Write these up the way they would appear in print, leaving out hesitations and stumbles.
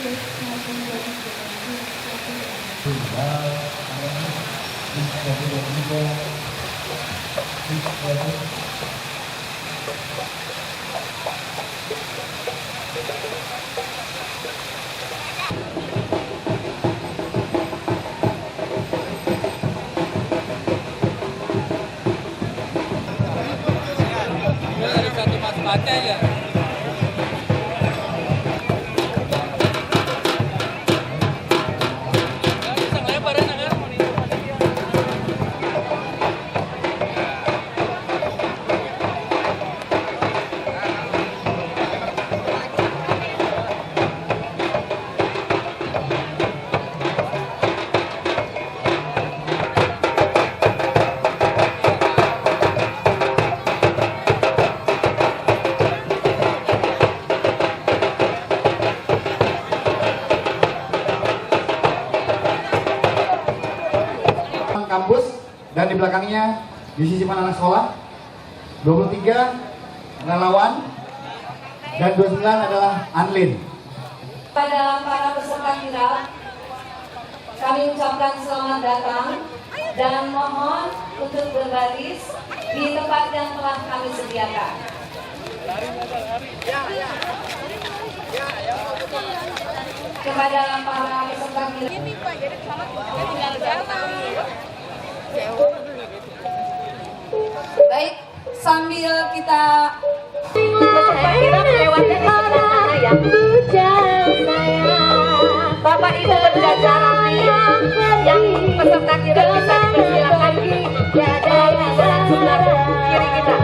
Dari satu mas baca ya. Kampus dan di belakangnya di sisi anak sekolah 23 relawan dan 29 adalah Anlin. Pada para peserta kirap, kami ucapkan selamat datang dan mohon untuk berbaris di tempat yang telah kami sediakan. Kepada para peserta kirap, baik, sambil kita peserta kirap lewatnya di sebelah sana ya. Bapak Ibu berjajaran yang peserta kirap bisa dipersilakan di sebelah kiri kita.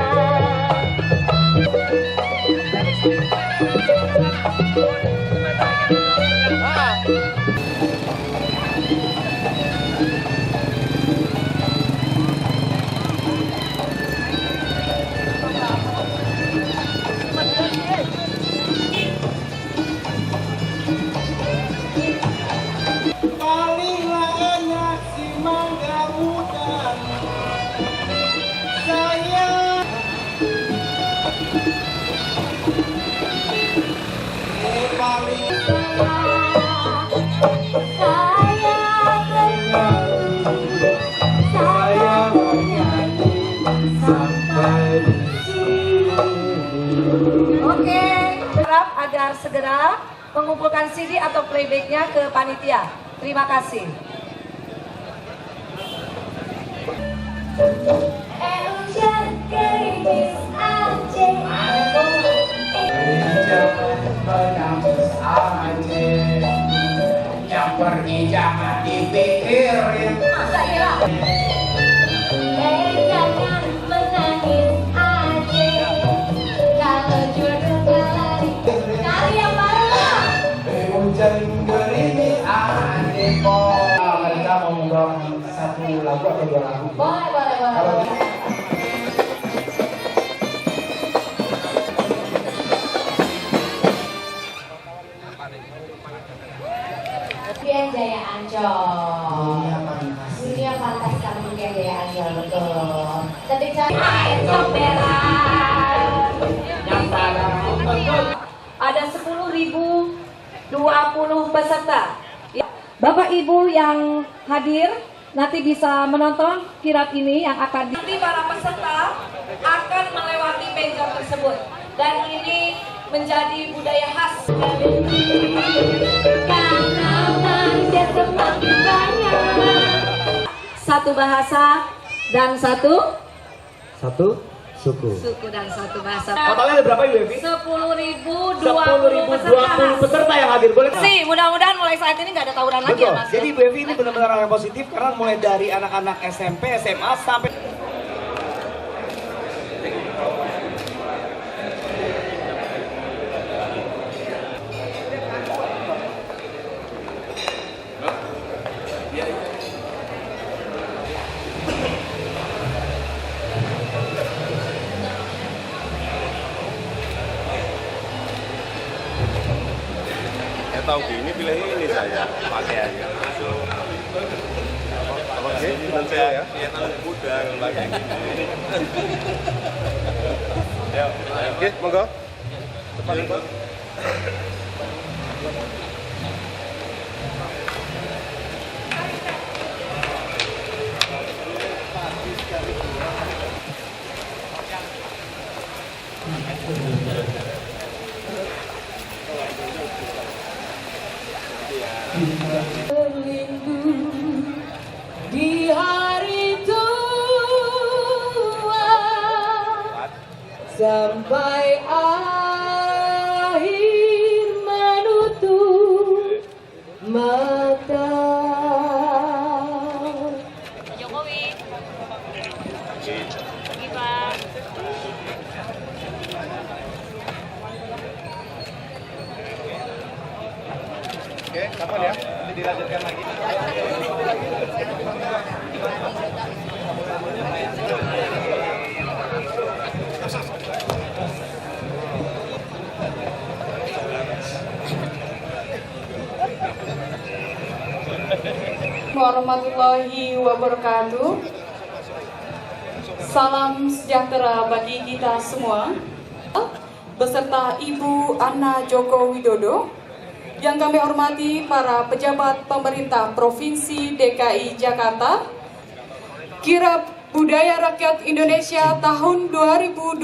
Oke, harap agar segera mengumpulkan CD atau playbacknya ke panitia. Terima kasih. Yang pergi jangan dipikirin. Masa iya? Jangan menangis aja. Kalau jodoh lari, cari yang baru. Hujan gerimis adiko. Mereka mau membawakan satu lagu atau dua lagu? Boleh. Impian Jaya Ancol. Dunia fantas kamu Impian Jaya Ancol, betul. Ketik air comberan. Ada 10.020 peserta. Bapak Ibu yang hadir nanti bisa menonton kirap ini yang akan nanti para peserta akan melewati meja tersebut dan ini menjadi budaya khas. Satu bahasa dan satu suku. dan satu bahasa. Totalnya ada berapa Ibu Evi? 10.020 peserta yang hadir. Boleh nggak? sih, mudah-mudahan mulai saat ini nggak ada tawuran lagi ya Betul. Mas. Jadi Ibu Evi ini benar-benar hal yang positif karena mulai dari anak-anak SMP, SMA sampai tahu gini pilih ini saya pakai aja. Kalau sini dan saya ya, ya anak muda kalau pakai gini. Ya, oke, monggo. Depan, Berlindung di hari tua sampai akhir menutup mata. Jokowi. Pergi, Pak. Oke, kapan ya? Nanti dilanjutkan lagi. Warahmatullahi wabarakatuh. Salam sejahtera bagi kita semua beserta Ibu Anna Joko Widodo. Yang kami hormati para pejabat pemerintah Provinsi DKI Jakarta. Kirab Budaya Rakyat Indonesia tahun 2012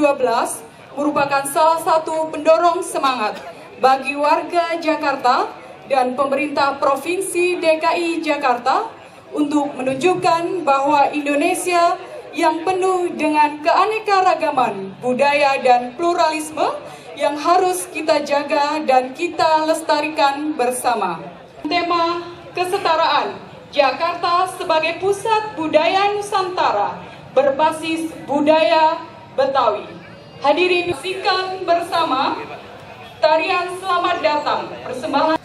merupakan salah satu pendorong semangat bagi warga Jakarta dan pemerintah Provinsi DKI Jakarta untuk menunjukkan bahwa Indonesia yang penuh dengan keanekaragaman budaya dan pluralisme yang harus kita jaga dan kita lestarikan bersama. Tema kesetaraan Jakarta sebagai pusat budaya Nusantara berbasis budaya Betawi. Hadirin, saksikan bersama tarian Selamat Datang persembahan.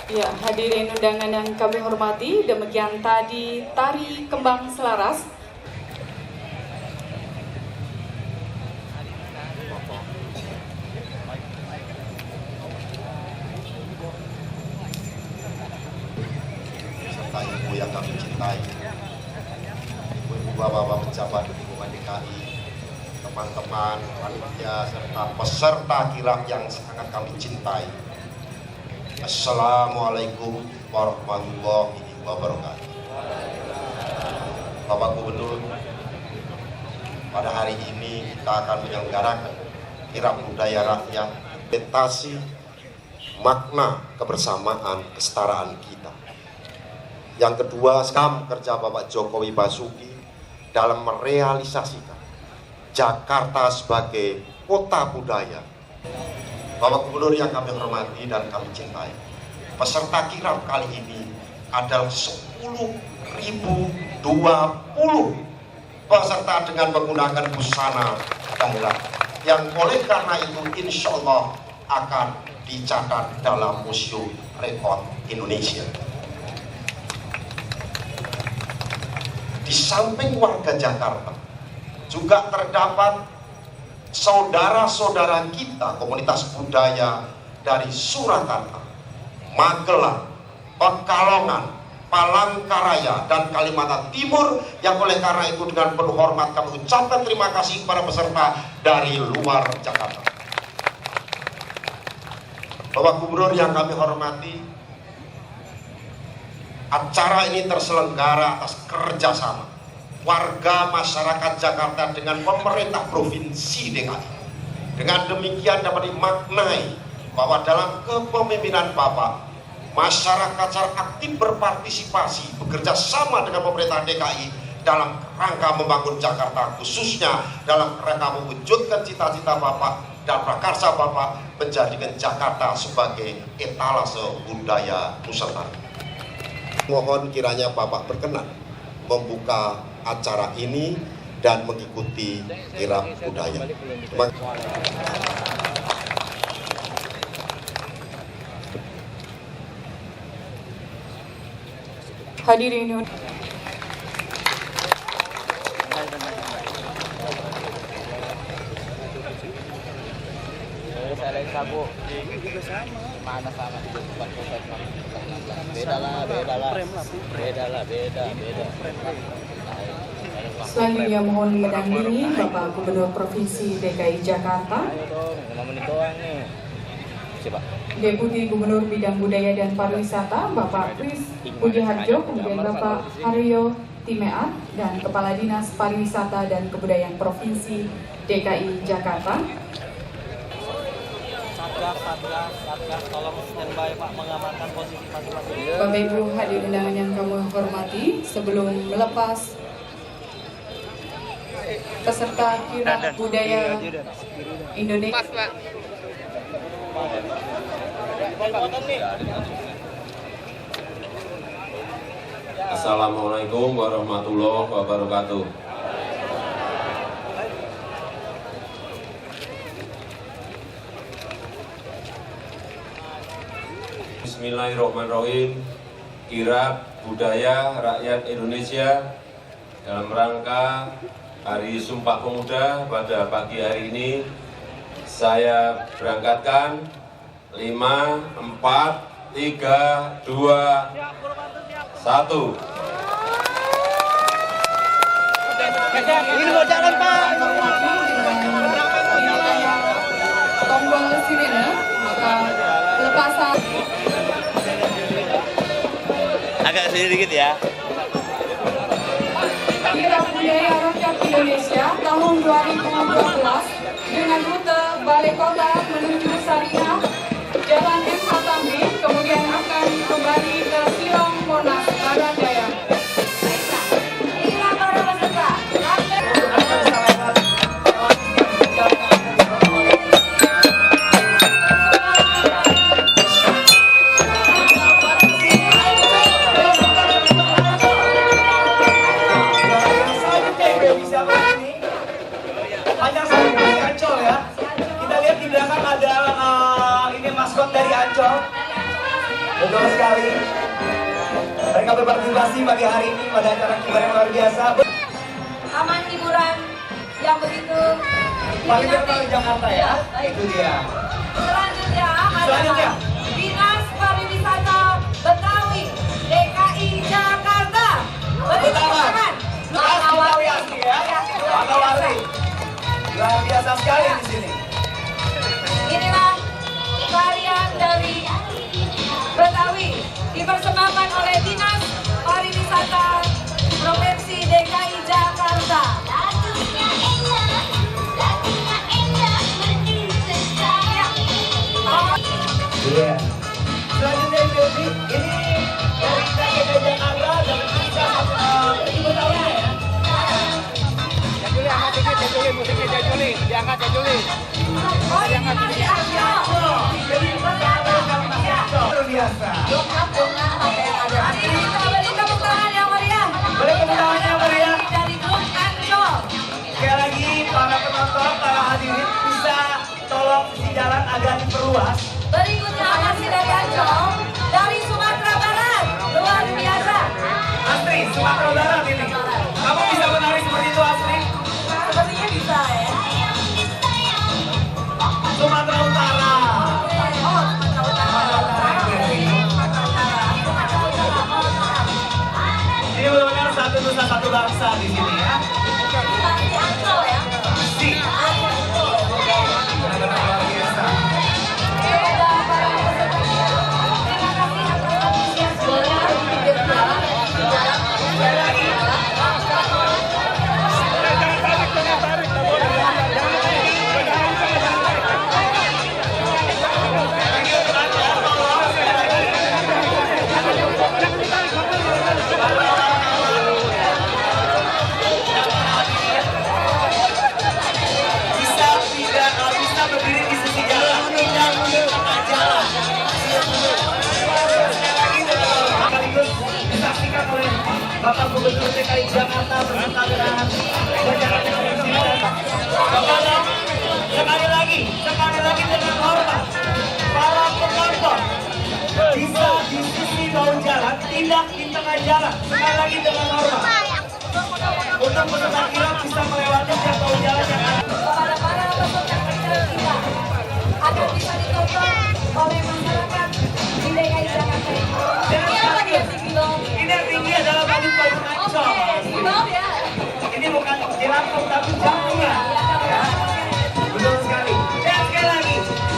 Ya, hadirin undangan yang kami hormati, demikian tadi tari kembang selaras. Serta ibu yang kami cintai, ibu-ibu bapak-bapak pejabat di lingkungan DKI, teman-teman panitia serta peserta kirap yang sangat kami cintai. Assalamualaikum warahmatullahi wabarakatuh. Bapak Gubernur, pada hari ini kita akan menyelenggarakan kirap budaya rakyat, presentasi makna kebersamaan kesetaraan kita. Yang kedua, skam kerja Bapak Jokowi Basuki dalam merealisasikan Jakarta sebagai kota budaya. Bapak Gubernur yang kami hormati dan kami cintai, peserta kirap kali ini adalah 10.020 peserta dengan menggunakan busana daerah yang oleh karena itu insya Allah akan dicatat dalam Museum Rekor Indonesia. Di samping warga Jakarta juga terdapat saudara-saudara kita komunitas budaya dari Surakarta, Magelang, Pekalongan, Palangkaraya, dan Kalimantan Timur yang oleh karena itu dengan penuh hormat kami ucapkan terima kasih kepada peserta dari luar Jakarta. Bapak Gubernur yang kami hormati, acara ini terselenggara atas kerjasama warga masyarakat Jakarta dengan pemerintah Provinsi DKI. Dengan demikian dapat dimaknai bahwa dalam kepemimpinan Bapak, masyarakat secara aktif berpartisipasi bekerja sama dengan pemerintah DKI dalam rangka membangun Jakarta, khususnya dalam rangka mewujudkan cita-cita Bapak dan prakarsa Bapak menjadikan Jakarta sebagai etalase budaya Nusantara. Mohon kiranya Bapak berkenan membuka acara ini dan mengikuti kirap budaya. Hadirin selanjutnya mohon mendampingi Bapak Gubernur Provinsi DKI Jakarta, Deputi Gubernur Bidang Budaya dan Pariwisata Bapak Kris Pujiharjo, kemudian Bapak Haryo Timeat, dan Kepala Dinas Pariwisata dan Kebudayaan Provinsi DKI Jakarta. Bapak Ibu hadirin undangan yang kami hormati, sebelum melepas peserta kirap budaya Indonesia. Assalamualaikum warahmatullahi wabarakatuh. Bismillahirrahmanirrahim. Kirap budaya rakyat Indonesia dalam rangka Hari Sumpah Pemuda pada pagi hari ini saya berangkatkan 5, 4, 3, 2, 1. Ini mau jalan Pak. Tombol sirene, maka lepasan. Agak sini dikit ya. Kirap budaya rakyat Indonesia tahun 2012 dengan rute Balai Kota menuju Sarinah, Jalan MH Tamrin, kemudian akan kembali ke Silong Monas Barat Daya. Inilah para peserta. Kita lihat di belakang ada ini maskot dari Ancol. Betul sekali. Mereka berpartisipasi pagi hari ini pada acara kibar yang luar biasa. Taman hiburan yang begitu Paling terkenal di Jakarta ya. Baik. Itu dia. Selanjutnya Selanjutnya. adalah Dinas Pariwisata Betawi DKI Jakarta. Beri tepuk tangan. Betawi asli ya. Betawi. Luar biasa sekali di sini. Inilah tarian dari Betawi dipersembahkan oleh Dinas Pariwisata Provinsi DKI Jakarta. Iya. Selanjutnya Ibu Yosi, ini dari DKI Jakarta dan bisa Ibu tahu ya. Jajuli, angkat dikit, Jajuli, musiknya Jajuli, diangkat Jajuli. Oh, ini masih Arjo. Luar biasa. Beri tepuk tangan yang meriah. Boleh tepuk tangan yang meriah. Dari grup Ancol. Sekali lagi para penonton, para hadirin bisa tolong sisi jalan agak diperluas. Berikutnya masih dari Ancol, dari Sumatera Barat. Luar biasa. Astri, Sumatera Barat ini. Kamu bisa menari seperti itu, Astri? Sepertinya bisa ya. Sumatera Utara. Oh, Sumatera Utara. Ini benar-benar satu nusa satu bangsa di sini ya. Masih Ancol ya. Si. Benar-benar luar biasa. Bisa berdiri di sisi jalan, tidak di tengah jalan. Sekali lagi sekaligus disaksikan oleh Bapak Gubernur DKI Jakarta beserta dengan jajaran provinsi dan Bapak. Sekali lagi dengan hormat, para penonton bisa di sisi bawah jalan, tidak di tengah jalan. Sekali lagi dengan hormat. Untuk peserta kirap bisa melewati bawah jalan yang ada. Kepada para peserta kita akan bisa ditonton oleh masyarakat di DKI Jakarta. Ini apa dia sih Gilo? Ini yang tinggi adalah baju-baju Ancol. Gilo ya. Ini bukan jelangkung tapi jangkungnya. Ya. Betul sekali. Dan sekali lagi,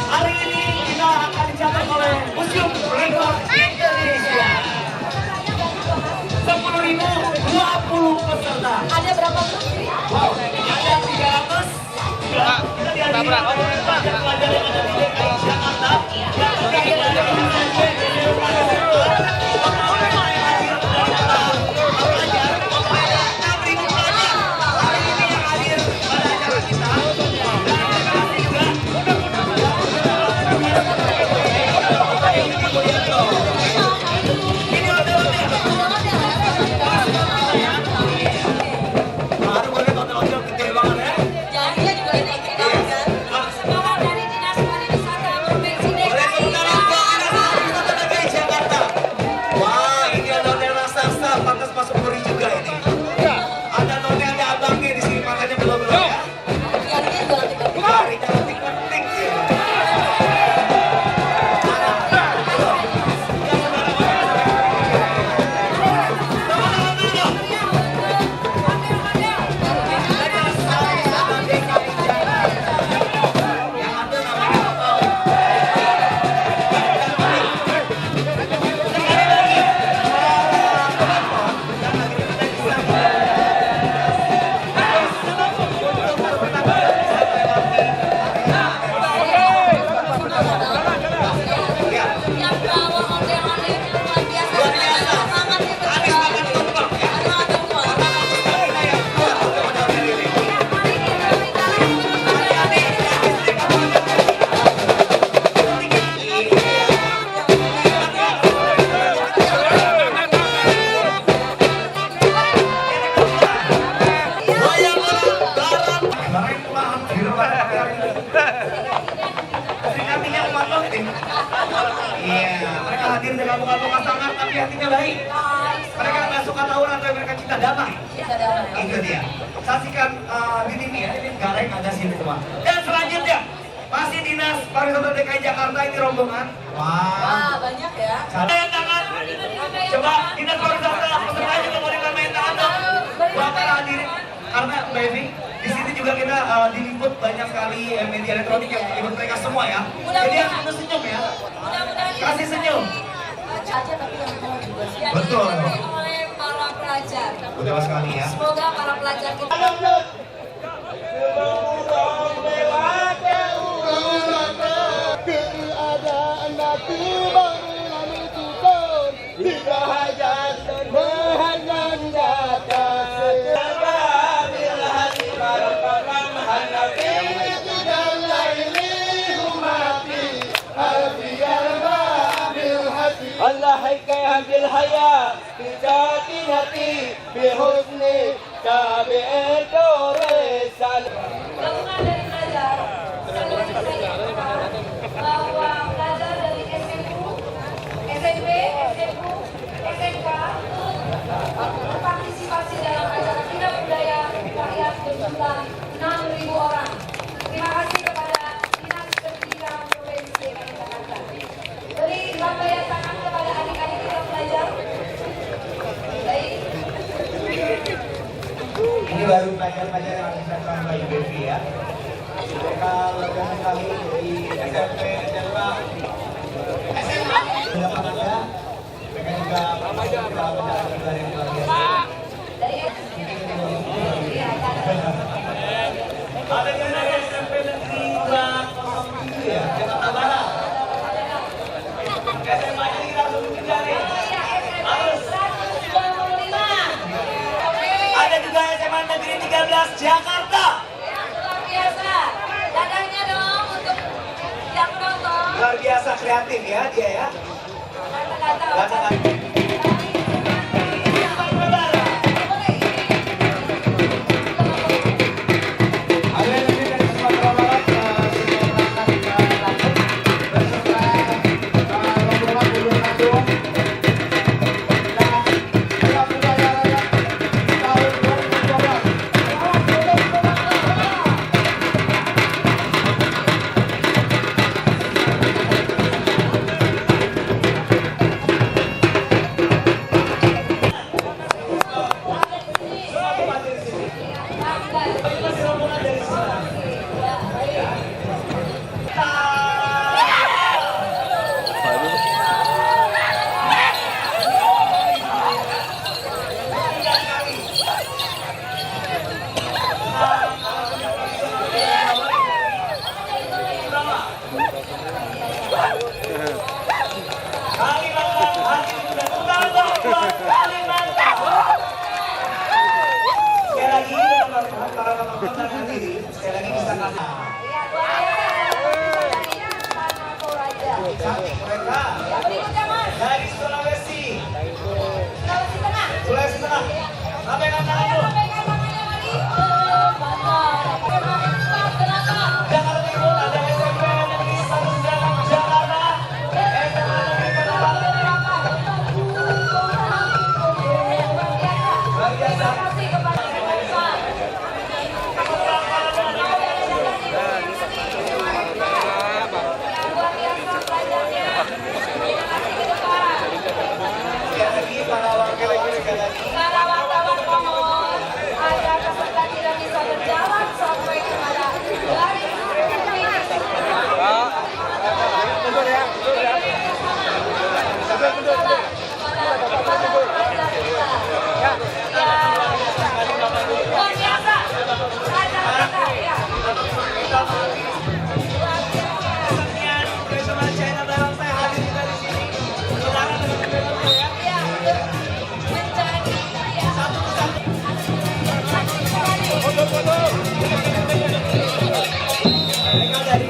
hari ini kita akan dicatat oleh Museum Rekor Indonesia. 10.020 peserta. Ada berapa grup sih? Wow, ada 300. Kita dihadiri oleh pelajar-pelajar yang ada di DKI Jakarta. Dan Jadi dia juga ini kan. Sekolah dari Dinas Pariwisata Provinsi Iya, mereka hadir dengan muka-muka sangat tapi hatinya baik. Mereka nggak suka tawuran tapi mereka cinta damai. Itu dia. Saksikan di TV ya, ini gareng ada sini semua. Dan selanjutnya masih Dinas Pariwisata DKI Jakarta ini rombongan. Wah, banyak ya. main tangan. Coba Dinas Pariwisata peserta juga boleh main tangan dong. Bapak hadirin karena Mbak Evi di sini juga kita diliput banyak sekali media elektronik yang meliput mereka semua ya. Jadi harus senyum ya. Kasih senyum. Caca tapi yang mau juga sih. Betul. Oleh para pelajar. Betul sekali ya. Semoga para pelajar kita Allah kaya bil haya bijati hati bihusni tabi'in doresan. gabungan dari pelajar sekaligus saya ingatkan bahwa pelajar dari SMU, SMP, SMU, SMK berpartisipasi dalam acara Kina Budaya Rakyat berjumlah 6.000 orang. Terima kasih kepada Dinas Pendidikan Provinsi DKI Jakarta. Beri lambaian tangan kepada adik-adik kita pelajar. Baik. Ini baru pelajar-pelajar yang akan datang Mbak Evi ya. Mereka lega sekali dari SMP, SMA, di lapangannya. Mereka juga belajar juga yang luar biasa. Ada yang dari SMP Negeri 207 ya, Jakarta Barat. SMA-nya kita langsung dicari. Harus. Ada juga SMA Negeri 13 Jakarta. Luar biasa. Dadahnya dong untuk yang nonton. Luar biasa kreatif ya dia ya. Kata-kata. Sekali lagi bisa kasih. Mereka dari Sulawesi. Sulawesi Tengah. Sampaikan tangan dulu. Jakarta Timur ada SMP Negeri 1 Jakarta. SMA Negeri 4. Luar biasa. Para wartawan mohon agar peserta tidak bisa berjalan sampai kepada garis finish. Luar biasa. Pelajar kita ya. Dari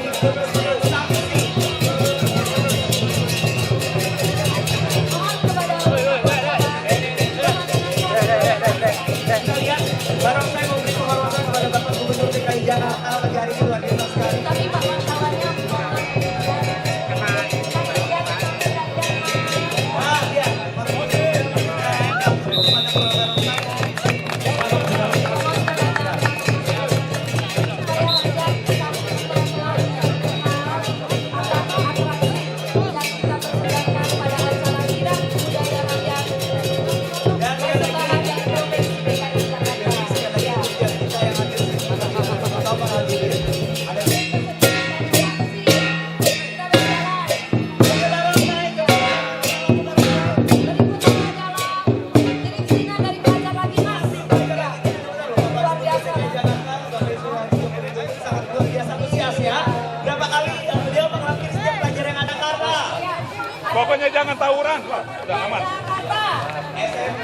Pokoknya jangan tawuran, Pak. Udah aman.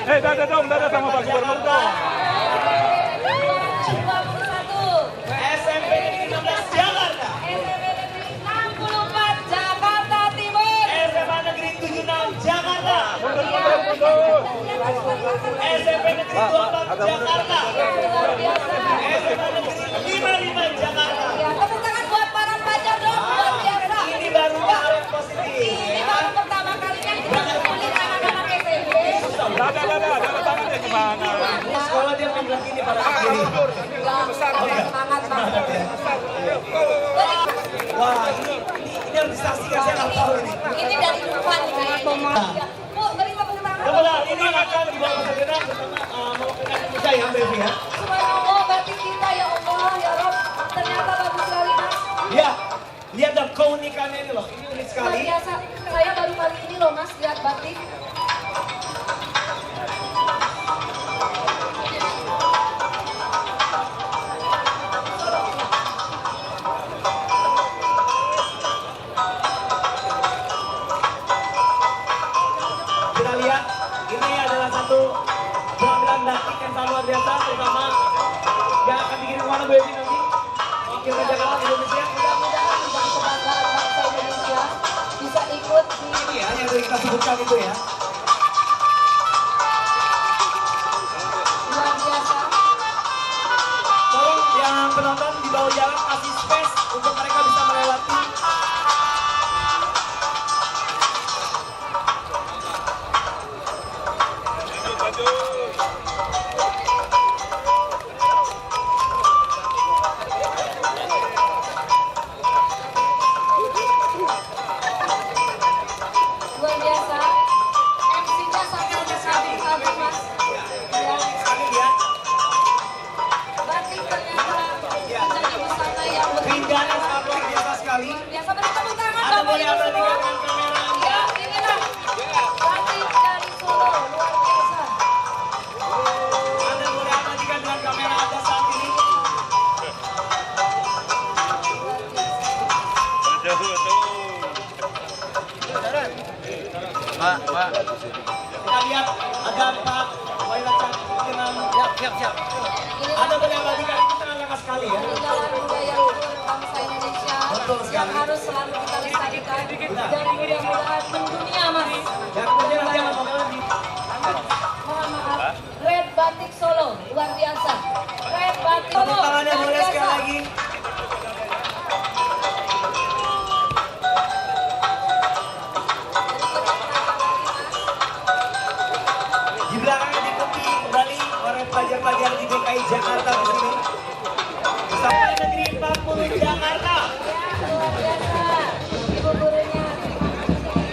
Dadah dong, dadah sama Pak Gubernur dong. SMP Negeri 16 Jakarta. SMP Negeri 64 Jakarta Timur. SMA Negeri 76 Jakarta. Mundur. SMP Negeri 24 Jakarta. SMA Negeri 55 Jakarta. Ya, tepuk tangan buat para pelajar dong, luar biasa. Ini baru hal yang positif. Ini baru pertama kalinya kita berkulit anak-anak SMP. Dadah tangannya gimana? Ini sekolah dia bilang gini pada kiri. Semangat banget. Wah, ini harus disaksikan, saya nggak tahu ini. Ini dari Dufan nih kayaknya. Bu, beri tepuk tangan. Kemudian ini akan dibawa ke segera bersama mewakilkan Indonesia ya, Bevi ya. Subhanallah, batik kita ya Allah, ya Rob. Ternyata bagus sekali, Mas. Ya, lihat dong keunikannya ini loh, ini unik Luar sekali. biasa. Saya baru kali ini loh, Mas, lihat batik. Kita lihat, ini adalah satu penampilan batik yang sangat luar biasa, terutama yang akan dikirim kemana Bu Evi nanti? Wakil ke Jakarta Indonesia. Mudah-mudahan dengan kebanggaan bangsa Indonesia bisa ikut di Ini ya, yang tadi kita sebutkan itu ya. luar biasa. Tolong yang penonton di bawah jalan kasih space untuk mereka bisa melewati. Luar biasa. MC-nya sampai bersabi-sabi, Mas. Ya, Sekali lihat, batik ternyata menjadi busana yang keindahannya sangat luar biasa sekali. luar biasa. Beri tepuk tangan Anda Bapak boleh Ibu ambil semua. dengan kamera. Ya, inilah batik dari Solo, luar biasa. Anda boleh abadikan dengan kamera Anda saat ini. Kita lihat ada Pak Wailacan dengan siap. Anda boleh abadikan, itu sangat langka sekali ya. Peninggalan budaya bangsa Indonesia yang harus selalu kita lestarikan dan mudah-mudahan mendunia, Mas. Dan kemudian nanti akan bakalan di Mohon maaf, Red Batik Solo, luar biasa. Red Batik Solo, tepuk tangannya luar boleh sekali biasa. lagi. Di belakangnya diikuti kembali oleh pelajar-pelajar di DKI Jakarta di sini. Bersama Negeri 40 Jakarta. Ya, luar biasa. Ibu gurunya, terima kasih.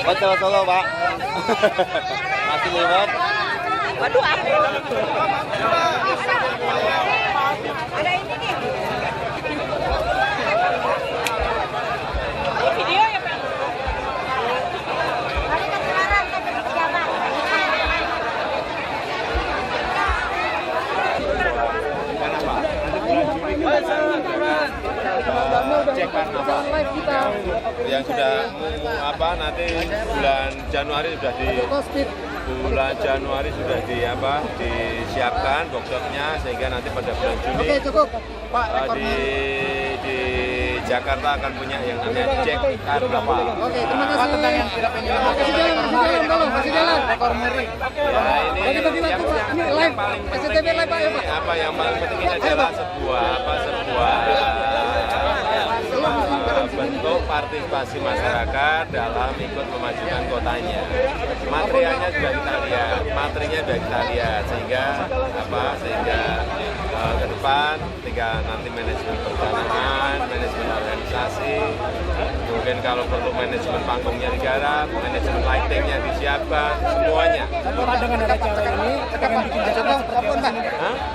Betul Solo, Pak. Masih lewat. Waduh, aku. Ada ini nih. Video ya, Pak? Mari ke sekarang ke pejabat. Cek karnaval yang sudah nanti bulan Januari sudah disiapkan workshopnya sehingga nanti pada bulan Juni di Jakarta akan punya yang namanya cek karnaval. Oke, terima kasih. Kasih jalan. Rekor muri. Ya ini yang paling penting ini yang paling penting ini adalah sebuah bentuk partisipasi masyarakat dalam ikut memajukan kotanya. Materinya sudah kita lihat sehingga ke depan ketika nanti manajemen perencanaan, manajemen organisasi, mungkin kalau perlu manajemen panggungnya digarap, manajemen lightingnya disiapkan, semuanya. Dengan ada acara ini, akan bikin Jakarta seperti apa?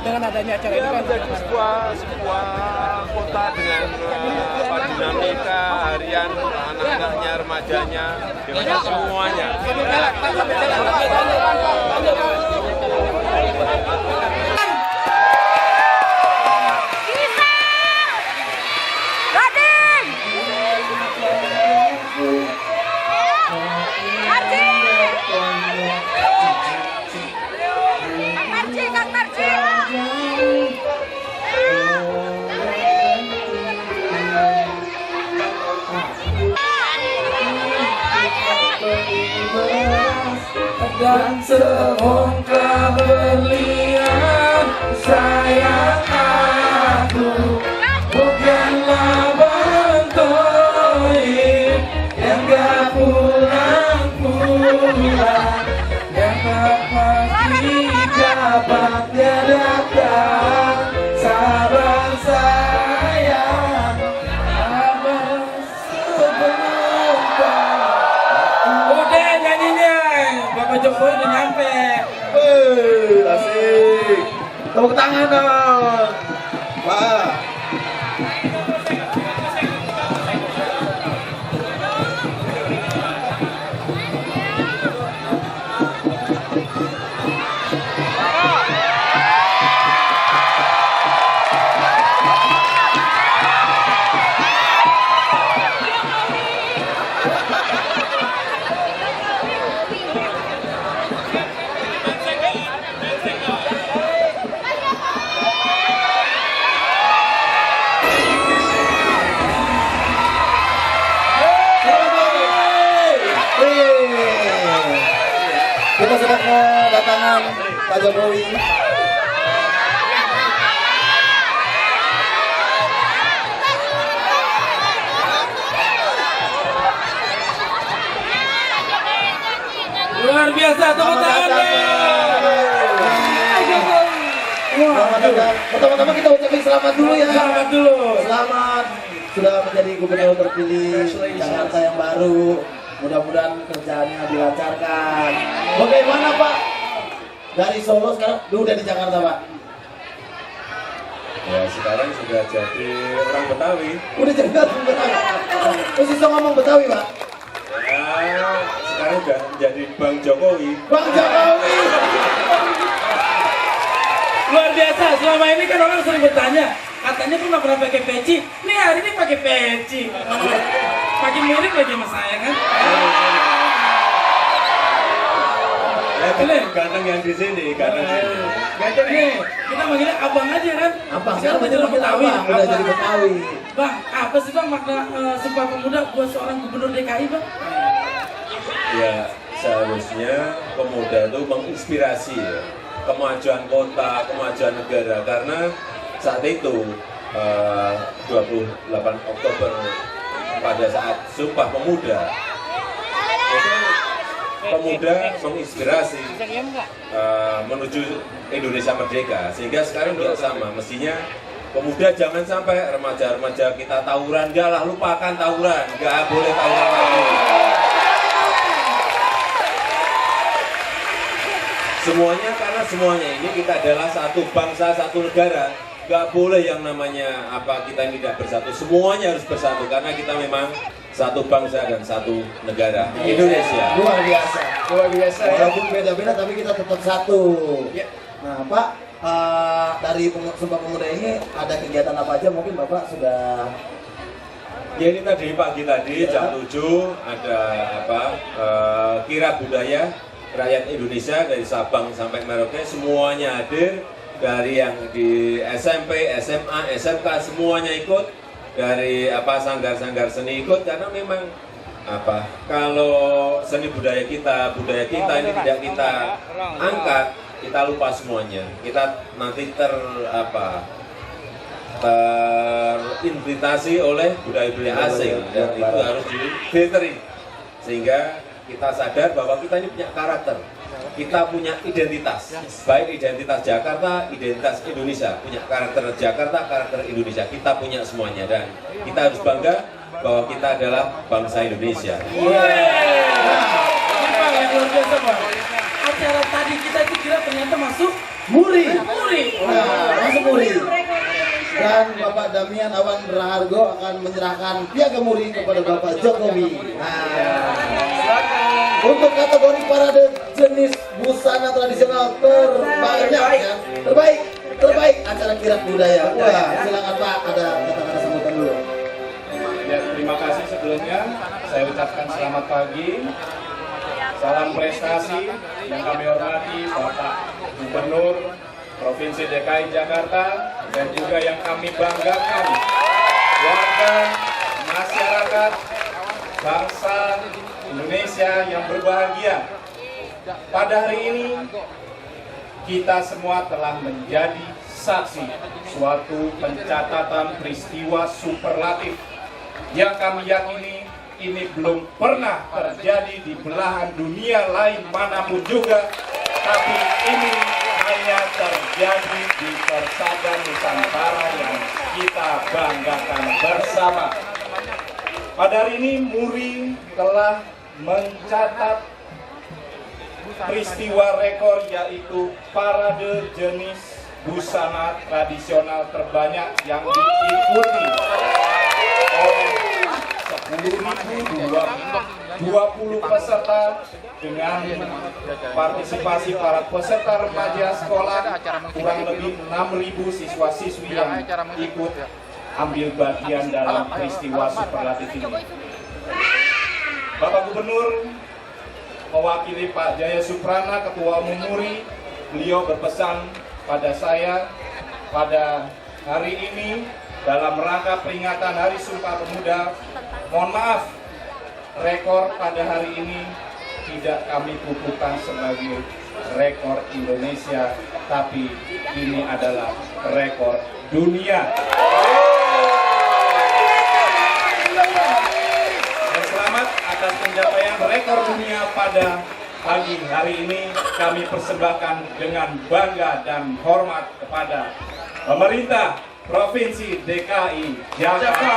Dengan adanya acara ini menjadi sebuah kota dengan dinamika harian, anak-anaknya, remajanya, dengan semuanya. Kang Marji. dan semongkah berlian. Sayang aku bukanlah bentoin yang gak pulang-pulang, yang tak pasti kapan dia datang. Sabar sayang, sabar sebentar. Udah nyanyinya, Bapak Jokowi udah nyampe. Asik. Tepuk tangan dong. Wah. Kita sudah kedatangan Pak Jokowi. Luar biasa, tepuk tangan. Pertama-tama kita ucapin selamat dulu ya. Selamat dulu. Selamat sudah menjadi gubernur terpilih Jakarta yang baru. Mudah-mudahan kerjaannya dilancarkan. Bagaimana Pak? Dari Solo sekarang udah di Jakarta Pak? Ya sekarang sudah jadi orang Betawi. Udah jadi orang Betawi. Terus bisa ngomong Betawi Pak? Ya sekarang udah menjadi Bang Jokowi. Bang Jokowi. Luar biasa, selama ini kan orang sering bertanya, katanya tuh nggak pernah pakai peci, nih hari ini pakai peci, pakai mirip lagi sama saya kan? Ya ganteng yang di sini, ganteng sini. Ganteng nih, kita manggilnya abang aja kan? Abang, sekarang menjadi Betawi, udah jadi Betawi. Bang, apa sih bang makna Sumpah Pemuda buat seorang gubernur DKI bang? Ya seharusnya pemuda itu menginspirasi ya. Kemajuan kota, kemajuan negara, karena saat itu 28 Oktober pada saat Sumpah Pemuda itu pemuda menginspirasi menuju Indonesia merdeka, sehingga sekarang juga sama, mestinya pemuda jangan sampai remaja-remaja kita tawuran, enggak lah, lupakan tawuran, enggak boleh tawuran lagi. Semuanya, karena semuanya ini kita adalah satu bangsa, satu negara. Gak boleh yang namanya kita ini tidak bersatu. Semuanya harus bersatu karena kita memang satu bangsa dan satu negara, Indonesia. Luar biasa, luar biasa. Walaupun beda-beda tapi kita tetap satu. Nah Pak, dari Sumpah Pemuda ini ada kegiatan apa aja? Mungkin Bapak sudah. Ya ini tadi pagi tadi jam 7 ada Kirab Budaya rakyat Indonesia dari Sabang sampai Merauke, semuanya hadir, dari yang di SMP, SMA, SMK semuanya ikut, dari sanggar-sanggar seni ikut, karena memang kalau seni budaya kita ini tidak kita angkat, kita lupa semuanya, kita nanti terinfiltrasi oleh budaya-budaya asing, dan itu harus difilteri sehingga kita sadar bahwa kita ini punya karakter, kita punya identitas, baik identitas Jakarta, identitas Indonesia, punya karakter Jakarta, karakter Indonesia, kita punya semuanya, dan kita harus bangga bahwa kita adalah bangsa Indonesia. Acara tadi kita itu kira ternyata masuk Muri. Masuk Muri. Dan Bapak Damian Awan Rahargo akan menyerahkan piagam Muri kepada Bapak Jokowi. Untuk kategori parade jenis busana tradisional terbanyak ya, terbaik acara kirab budaya. Wah, silakan Pak, ada kata-kata sambutan dulu. Ya, terima kasih sebelumnya. Saya ucapkan selamat pagi. Salam prestasi yang kami hormati Bapak Gubernur Provinsi DKI Jakarta, dan juga yang kami banggakan warga, masyarakat, bangsa Indonesia yang berbahagia pada hari ini kita semua telah menjadi saksi suatu pencatatan peristiwa superlatif yang kami yakini ini belum pernah terjadi di belahan dunia lain manapun juga, tapi ini hanya terjadi di Persada Nusantara yang kita banggakan bersama. Pada hari ini Muri telah mencatat peristiwa rekor, yaitu parade jenis busana tradisional terbanyak yang diikuti oleh 10.020 peserta dengan partisipasi para peserta remaja sekolah, kurang lebih 6.000 siswa-siswi yang ikut ambil bagian dalam peristiwa superlatif ini. Bapak Gubernur mewakili Pak Jaya Suprana, Ketua Umum Muri, beliau berpesan pada saya pada hari ini dalam rangka peringatan Hari Sumpah Pemuda, mohon maaf, rekor pada hari ini tidak kami kukuhkan sebagai rekor Indonesia, tapi ini adalah rekor dunia. Dan selamat atas pencapaian rekor dunia pada pagi hari ini kami persembahkan dengan bangga dan hormat kepada pemerintah Provinsi DKI Jakarta.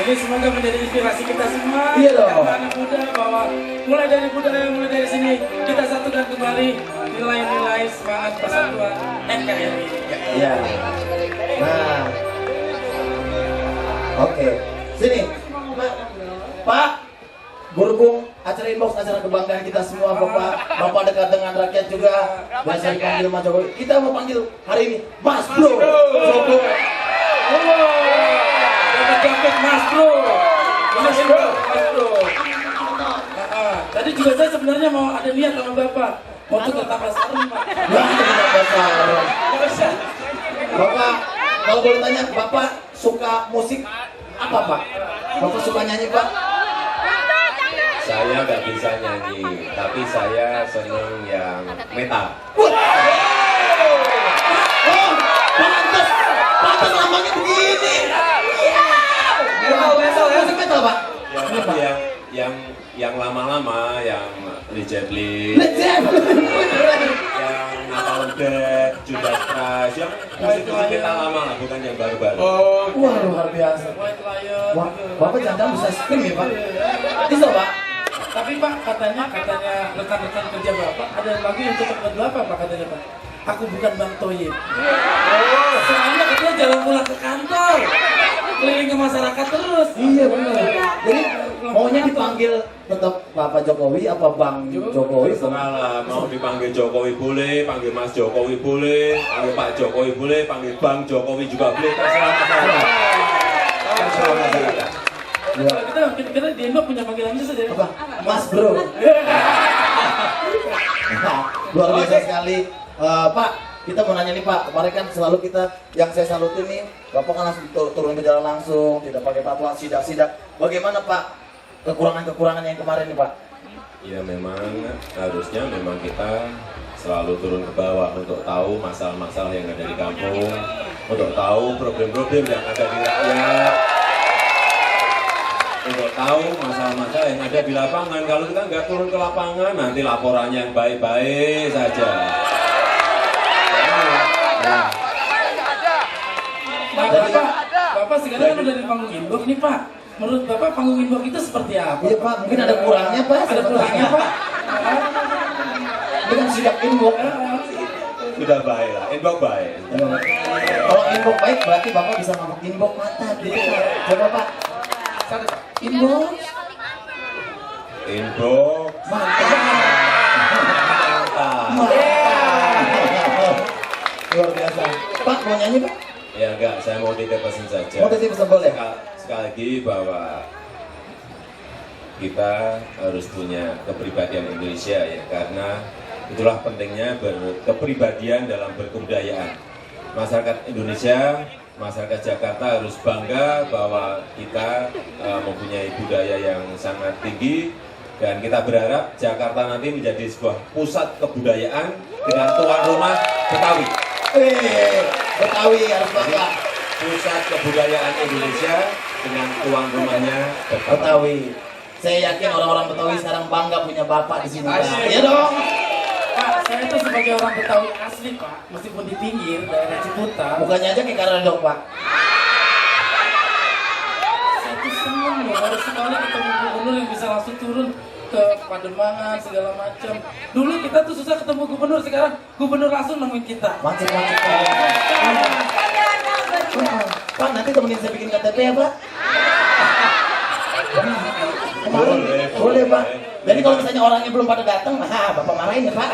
Ini semoga menjadi inspirasi kita semua. Iya dong. Anak muda bahwa mulai dari budaya, mulai dari sini kita satukan kembali nilai-nilai semangat persatuan NKRI. Iya. Nah, oke. Sini, Pak. Berhubung acara inbox, acara kebanggaan kita semua, Bapak dekat dengan rakyat juga, biasa dipanggil Mas Jokowi. Kita mau panggil hari ini Mas Bro Jokowi. Dapat jaket Mas Bro. Mas Bro. Tadi juga saya sebenarnya mau ada niat sama Bapak mau tukar tambah sarung, Pak. Bapak, kalau boleh tanya, Bapak suka musik apa, Pak? Bapak suka nyanyi, Pak? Saya nggak bisa nyanyi, tapi saya seneng yang metal. Oh, pantas namanya begini. Musik metal, Pak? Yang lama-lama, yang Led Zeppelin, yang Napalm Death, Judas Priest, yang musik-musik kita lama lah, bukan yang baru-baru. Wah, luar biasa. Wah, Bapak jangan bisa scream ya, Pak? Bisa, Pak? Tapi Pak, katanya rekan-rekan kerja Bapak ada lagu yang cocok buat Bapak, Pak, katanya Pak. Aku bukan Bang Toyib. Soalnya katanya jalan pulang ke kantor, keliling ke masyarakat terus. Iya benar. Jadi maunya dipanggil tetap Bapak Jokowi apa Bang Jokowi? Terserah, mau dipanggil Jokowi boleh, panggil Mas Jokowi boleh, panggil Pak Jokowi boleh, panggil Bang Jokowi juga boleh, terserah masyarakat. Terserah masyarakat. Kalau kita di Indo punya panggilan khusus saja. Apa? Mas Bro. Luar biasa sekali. Pak, kita mau nanya nih Pak, kemarin kan selalu kita, yang saya salutin nih, Bapak kan langsung turun ke jalan langsung, tidak pakai patwal, sidak-sidak. Bagaimana Pak kekurangan-kekurangan yang kemarin nih Pak? Ya memang harusnya memang kita selalu turun ke bawah untuk tahu masalah-masalah yang ada di kampung, untuk tahu problem-problem yang ada di rakyat, untuk tahu masalah-masalah yang ada di lapangan. Kalau kita nggak turun ke lapangan, nanti laporannya yang baik-baik saja. Bapak sekarang kan udah di panggung inbox nih Pak. Menurut Bapak panggung inbox itu seperti apa? Iya Pak, mungkin ada kurangnya Pak. Ada kurangnya Pak. Ini kan sidak inbox. Sudah baik lah, inbox baik. Kalau inbox baik berarti Bapak bisa ngomong inbox mata gitu. Coba Pak. Inbox. Inbox. Mantap. Luar biasa. Pak mau nyanyi Pak? Ya enggak, saya mau titip pesan saja. Mau titip pesan boleh? Sekali lagi bahwa kita harus punya kepribadian Indonesia ya, karena itulah pentingnya berkepribadian dalam berkebudayaan. Masyarakat Indonesia masyarakat Jakarta harus bangga bahwa kita mempunyai budaya yang sangat tinggi, dan kita berharap Jakarta nanti menjadi sebuah pusat kebudayaan dengan tuan rumah Betawi. Betawi harus bangga. Pusat kebudayaan Indonesia dengan tuan rumahnya Betawi. Saya yakin orang-orang Betawi sekarang bangga punya bapak di sini. Iya dong. Pak, saya itu sebagai orang Betawi asli, Pak, meskipun di pinggir daerah Ciputat. Bukannya aja kayak karena dong, Pak. Saya tuh seneng loh, baru sekali ketemu gubernur yang bisa langsung turun ke Pademangan segala macam. Dulu kita tuh susah ketemu gubernur, sekarang gubernur langsung nemuin kita. Macet-macet. Pak, nanti temenin saya bikin KTP ya, Pak. Boleh, Pak. Jadi kalau misalnya orangnya belum pada datang, Bapak marahin ya, Pak.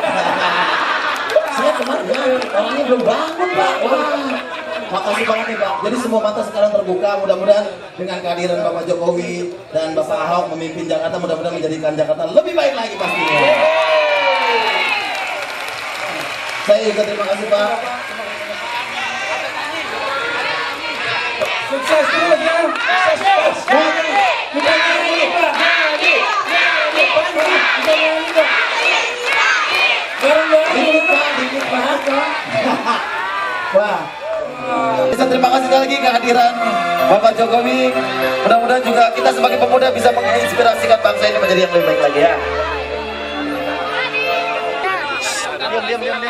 Saya kemarin orangnya belum bangun, Pak. Wah, makasih banget nih, Pak. Jadi semua mata sekarang terbuka. Mudah-mudahan dengan kehadiran Bapak Jokowi dan Bapak Ahok memimpin Jakarta, mudah-mudahan menjadikan Jakarta lebih baik lagi pastinya. Saya juga terima kasih, Pak. Sukses terus ya. Kita nyanyi, Pak. Wah, bisa terima kasih sekali lagi kehadiran Bapak Jokowi. Mudah-mudahan juga kita sebagai pemuda bisa menginspirasikan bangsa ini menjadi yang lebih baik lagi ya. Diam.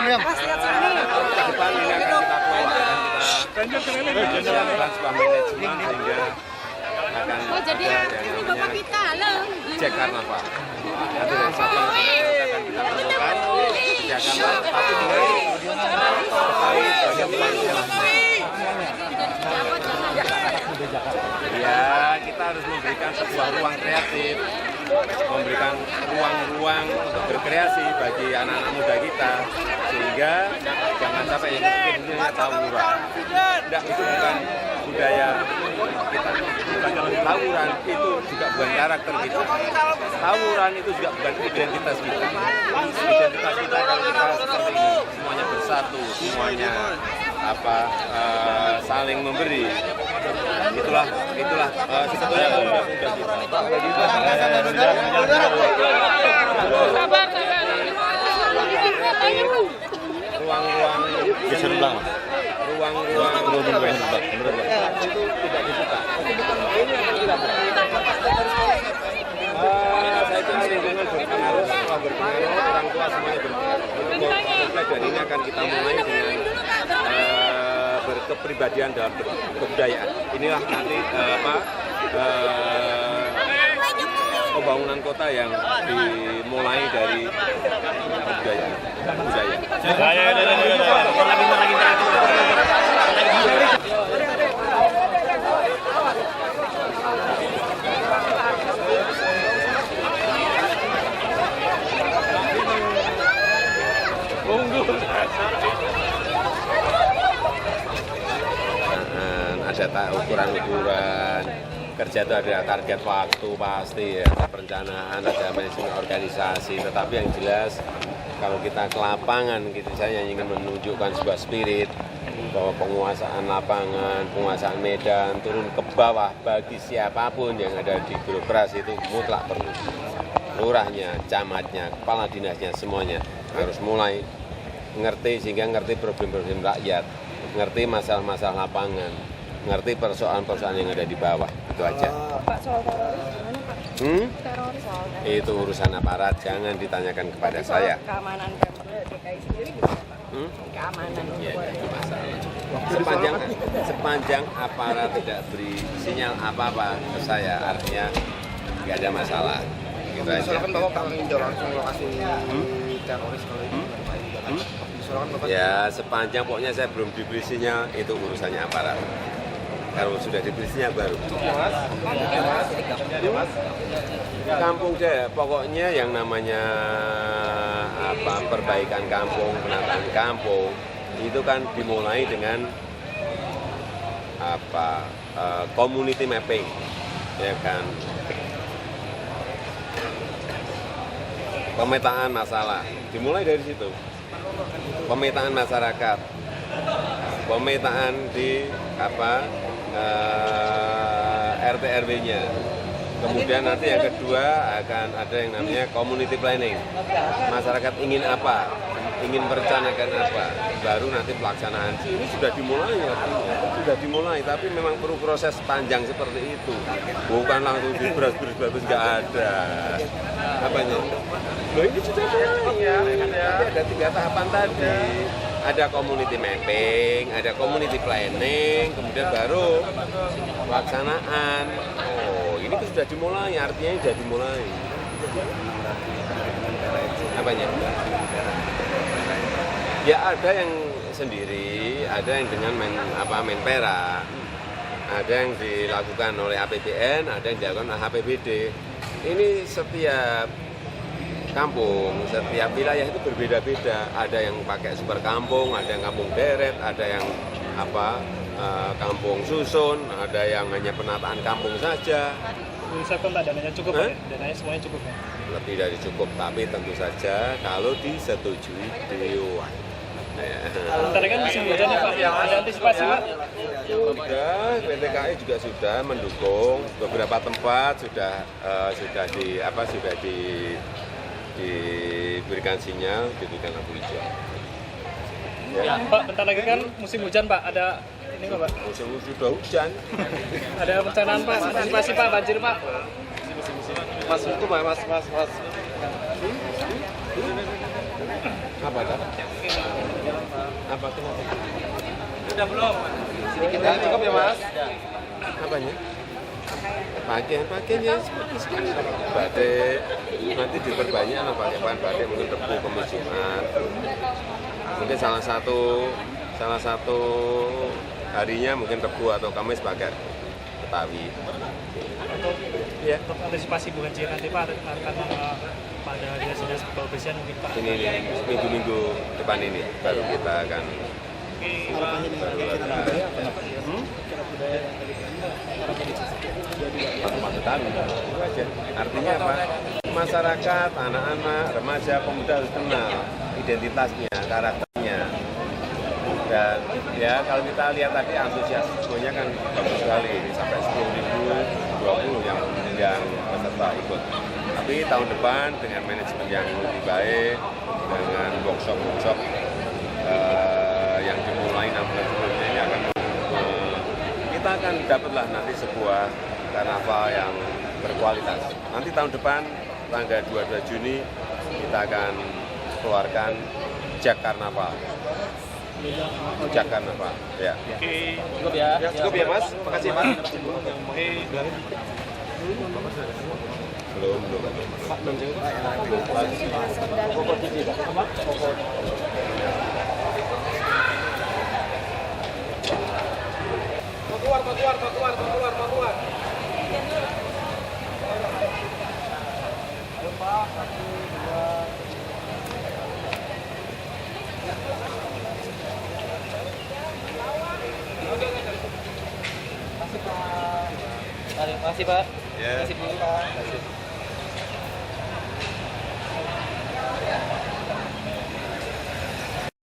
Oh, jadi ini Bapak kita, loh. cek karena Pak. Nanti dari Sabtu akan kita lakukan kegiatan tapi ya kita harus memberikan sebuah ruang kreatif, memberikan ruang-ruang untuk berkreasi bagi anak-anak muda kita, sehingga jangan sampai yang kecil-kecilnya tawuran. Tidak, itu bukan budaya kita. Tawuran itu juga bukan karakter kita. Tawuran itu juga bukan identitas kita. Identitas kita kalau kita seperti ini, semuanya bersatu, semuanya saling memberi. Itulah sebetulnya pemuda kita. Ruang-ruang itu tidak dibuka. Saya kira lingkungan berpengaruh, orang tua semuanya berpengaruh. Dan ini akan kita mulai dengan berkepribadian dalam kebudayaan. Inilah nanti pembangunan kota yang dimulai dari budaya. Ada ukuran kerja itu ada target waktu pasti, ada perencanaan, ada manajemen organisasi. Tetapi yang jelas kalau kita ke lapangan, saya ingin menunjukkan sebuah spirit bahwa penguasaan lapangan, penguasaan medan turun ke bawah bagi siapapun yang ada di birokrasi itu mutlak perlu. Lurahnya, camatnya, kepala dinasnya, semuanya harus mulai ngerti, sehingga ngerti problem-problem rakyat, ngerti masalah-masalah lapangan, ngerti persoalan-persoalan yang ada di bawah. Itu aja. Pak, soal teroris gimana, Pak? Teroris soalnya. Itu urusan aparat, jangan ditanyakan kepada saya. Keamanan DKI sendiri gimana, Pak? Keamanan. Ya, itu masalah. Sepanjang aparat tidak beri sinyal apa-apa ke saya, artinya nggak ada masalah. Gitu aja. Misalkan Bapak akan meninjau langsung lokasi teroris kalau ini. Ya, sepanjang pokoknya saya belum diberi sinyal, itu urusannya aparat. Kalau sudah diberi sinyal baru. Kampung Jaya, pokoknya yang namanya perbaikan kampung, penataan kampung, itu kan dimulai dengan community mapping, ya kan. Pemetaan masalah dimulai dari situ. Pemetaan masyarakat, pemetaan di RT RW-nya. Kemudian nanti yang kedua akan ada yang namanya community planning. Masyarakat ingin apa, ingin merencanakan apa, baru nanti pelaksanaan. Ini sudah dimulai artinya, sudah dimulai, tapi memang perlu proses panjang seperti itu. Bukan langsung diberas-beras nggak ada. Apanya? Loh ini sudah mulai ya. Ada 3 tahapan tadi. Ada community mapping, ada community planning, kemudian baru pelaksanaan. Oh, ini sudah dimulai, artinya sudah dimulai. Apanya? Ya ada yang sendiri, ada yang dengan Menpera, ada yang dilakukan oleh APBN, ada yang dilakukan oleh APBD. Ini setiap kampung, setiap wilayah itu berbeda-beda. Ada yang pakai super kampung, ada yang kampung deret, ada yang kampung susun, ada yang hanya penataan kampung saja. Misalkan dananya cukup, ya? Dananya semuanya cukup ya? Lebih dari cukup, tapi tentu saja kalau disetujui Dewan. Sementara kan musim hujan ya Pak, ada antisipasi Pak? Sudah, PT KAI juga sudah mendukung beberapa tempat sudah diberikan sinyal, diberikan lampu hijau. Ya. Pak, bentar lagi kan musim hujan Pak, ada ini nggak Pak? Musim sudah hujan. Ada perencanaan Pak, antisipasi Pak, banjir Pak. Mas, itu Mas. Apa kan? Apa kenapa? Sudah belum? Sedikit ya, cukup ya Mas? Apanya? Pakaian ya seperti sekarang. Batik, nanti diperbanyak lah pakai bahan batik, mungkin tebu, kemis, Jumat. Mungkin salah satu harinya mungkin tebu atau kamis pakai Betawi. Untuk antisipasi banjir nanti Pak, akan pada dinas kebersihan mungkin Pak. Ini minggu-minggu depan ini baru kita akan itu aja. Artinya apa? Masyarakat, anak-anak, remaja, pemuda harus kenal identitasnya, karakternya. Dan ya kalau kita lihat tadi antusiasmenya kan bagus sekali, ini sampai 10.020 yang peserta ikut. Tapi tahun depan dengan manajemen yang lebih baik, dengan workshop yang dimulai 6 bulan sebelumnya ini kita akan dapatlah nanti sebuah karnaval yang berkualitas. Nanti tahun depan tanggal 22 Juni kita akan keluarkan Jak Karnaval. Jak Karnaval, ya. Oke, cukup ya. Cukup ya Mas. Makasih Pak. Belum. Keluar. Terima kasih Pak. Ya. Terima kasih Pak.